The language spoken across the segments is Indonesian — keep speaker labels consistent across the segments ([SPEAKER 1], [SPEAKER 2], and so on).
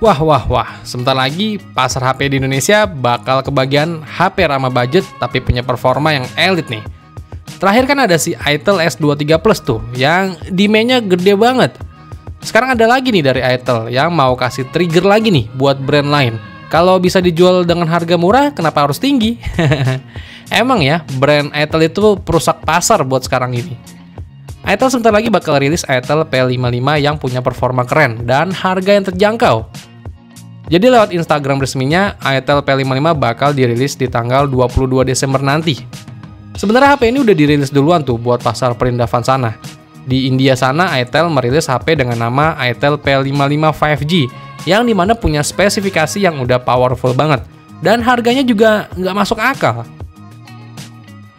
[SPEAKER 1] Wah, wah, wah, sebentar lagi pasar HP di Indonesia bakal kebagian HP ramah budget tapi punya performa yang elit nih. Terakhir kan ada si Itel S23 Plus tuh, yang demand-nya gede banget. Sekarang ada lagi nih dari Itel yang mau kasih trigger lagi nih buat brand lain. Kalau bisa dijual dengan harga murah, kenapa harus tinggi? Emang ya, brand Itel itu perusak pasar buat sekarang ini. Itel sebentar lagi bakal rilis Itel P55 yang punya performa keren dan harga yang terjangkau. Jadi lewat Instagram resminya, Itel P55 bakal dirilis di tanggal 22 Desember nanti. Sebenarnya HP ini udah dirilis duluan tuh buat pasar perindavan sana. Di India sana, Itel merilis HP dengan nama Itel P55 5G, yang dimana punya spesifikasi yang udah powerful banget, dan harganya juga nggak masuk akal.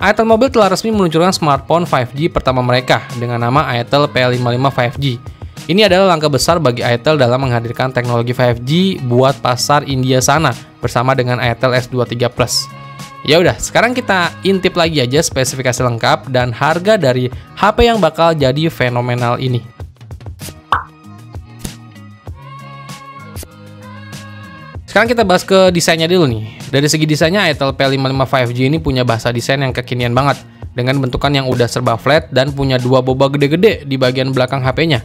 [SPEAKER 1] Itel Mobile telah resmi meluncurkan smartphone 5G pertama mereka dengan nama Itel P55 5G. Ini adalah langkah besar bagi Itel dalam menghadirkan teknologi 5G buat pasar India sana bersama dengan Itel S23 Plus. Ya udah, sekarang kita intip lagi aja spesifikasi lengkap dan harga dari HP yang bakal jadi fenomenal ini. Sekarang kita bahas ke desainnya dulu nih. Dari segi desainnya, Itel P55 5G ini punya bahasa desain yang kekinian banget, dengan bentukan yang udah serba flat dan punya dua boba gede-gede di bagian belakang HP-nya.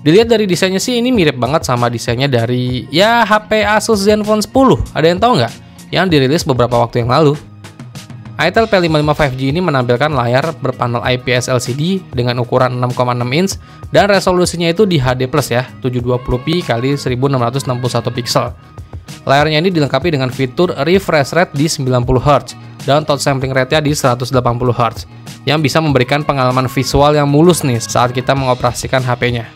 [SPEAKER 1] Dilihat dari desainnya sih ini mirip banget sama desainnya dari ya HP Asus Zenfone 10. Ada yang tahu nggak? Yang dirilis beberapa waktu yang lalu. Itel P55 5G ini menampilkan layar berpanel IPS LCD dengan ukuran 6,6 inch dan resolusinya itu di HD+ ya, 720p x 1661 pixel. Layarnya ini dilengkapi dengan fitur refresh rate di 90Hz dan touch sampling rate-nya di 180Hz yang bisa memberikan pengalaman visual yang mulus nih saat kita mengoperasikan HP-nya.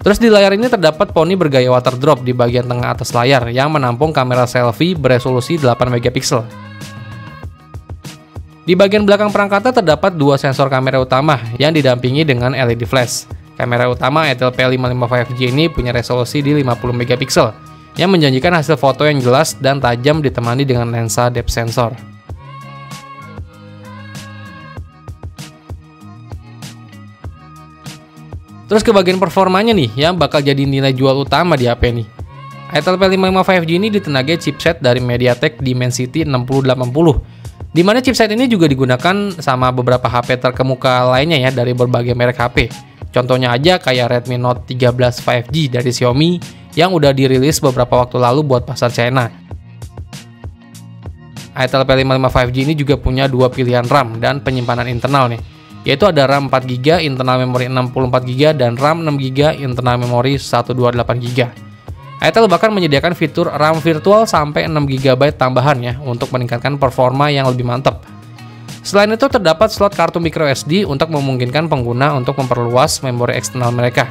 [SPEAKER 1] Terus di layar ini terdapat poni bergaya water drop di bagian tengah atas layar yang menampung kamera selfie beresolusi 8 MP. Di bagian belakang perangkatnya terdapat dua sensor kamera utama yang didampingi dengan LED flash. Kamera utama Itel P55 5G ini punya resolusi di 50 MP yang menjanjikan hasil foto yang jelas dan tajam ditemani dengan lensa depth sensor. Terus ke bagian performanya nih, yang bakal jadi nilai jual utama di HP nih. Itel P55 5G ini ditenagai chipset dari MediaTek Dimensity 6080, di mana chipset ini juga digunakan sama beberapa HP terkemuka lainnya ya dari berbagai merek HP. Contohnya aja kayak Redmi Note 13 5G dari Xiaomi yang udah dirilis beberapa waktu lalu buat pasar China. Itel P55 5G ini juga punya dua pilihan RAM dan penyimpanan internal nih, yaitu ada RAM 4GB, internal memori 64GB, dan RAM 6GB, internal memori 128GB. Itel bahkan menyediakan fitur RAM virtual sampai 6GB tambahan ya untuk meningkatkan performa yang lebih mantap. Selain itu terdapat slot kartu microSD untuk memungkinkan pengguna untuk memperluas memori eksternal mereka.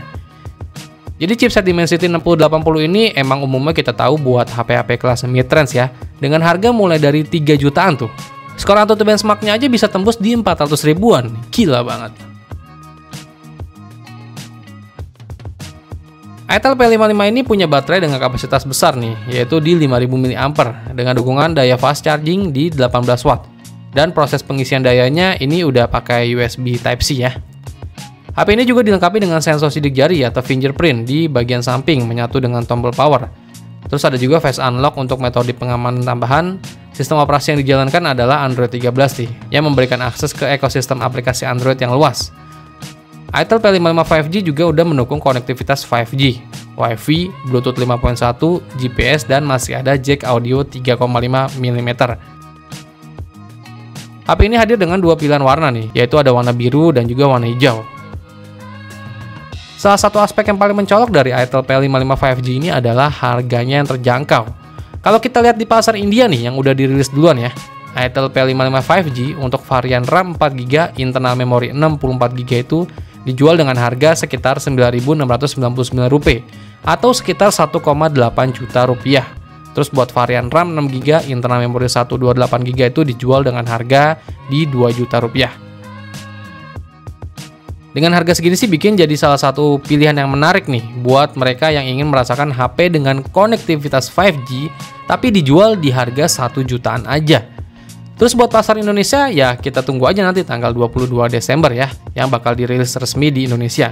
[SPEAKER 1] Jadi chipset Dimensity 6080 ini emang umumnya kita tahu buat HP-HP kelas mid-range ya, dengan harga mulai dari 3 jutaan tuh. Skor AnTuTu benchmark-nya aja bisa tembus di 400 ribuan, gila banget. Itel P55 ini punya baterai dengan kapasitas besar nih, yaitu di 5000 mAh dengan dukungan daya fast charging di 18 watt. Dan proses pengisian dayanya ini udah pakai USB Type-C ya. HP ini juga dilengkapi dengan sensor sidik jari atau fingerprint di bagian samping menyatu dengan tombol power. Terus ada juga Face Unlock untuk metode pengamanan tambahan. Sistem operasi yang dijalankan adalah Android 13 nih, yang memberikan akses ke ekosistem aplikasi Android yang luas. Itel P55 5G juga udah mendukung konektivitas 5G, Wi-Fi, Bluetooth 5.1, GPS, dan masih ada jack audio 3,5 mm. HP ini hadir dengan dua pilihan warna nih, yaitu ada warna biru dan juga warna hijau. Salah satu aspek yang paling mencolok dari Itel P55 5G ini adalah harganya yang terjangkau. Kalau kita lihat di pasar India nih yang udah dirilis duluan ya, Itel P55 5G untuk varian RAM 4GB, internal memori 64GB itu dijual dengan harga sekitar Rp9.699 atau sekitar 1,8 juta rupiah. Terus buat varian RAM 6GB, internal memori 128GB itu dijual dengan harga di 2 juta rupiah. Dengan harga segini sih bikin jadi salah satu pilihan yang menarik nih buat mereka yang ingin merasakan HP dengan konektivitas 5G tapi dijual di harga 1 jutaan aja. Terus buat pasar Indonesia ya kita tunggu aja nanti tanggal 22 Desember ya yang bakal dirilis resmi di Indonesia.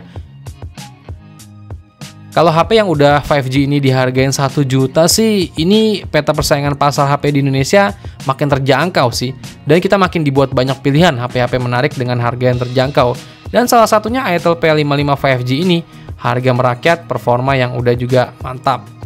[SPEAKER 1] Kalau HP yang udah 5G ini dihargain 1 juta sih, ini peta persaingan pasar HP di Indonesia makin terjangkau sih. Dan kita makin dibuat banyak pilihan HP-HP menarik dengan harga yang terjangkau. Dan salah satunya Itel P55 5G ini, harga merakyat, performa yang udah juga mantap.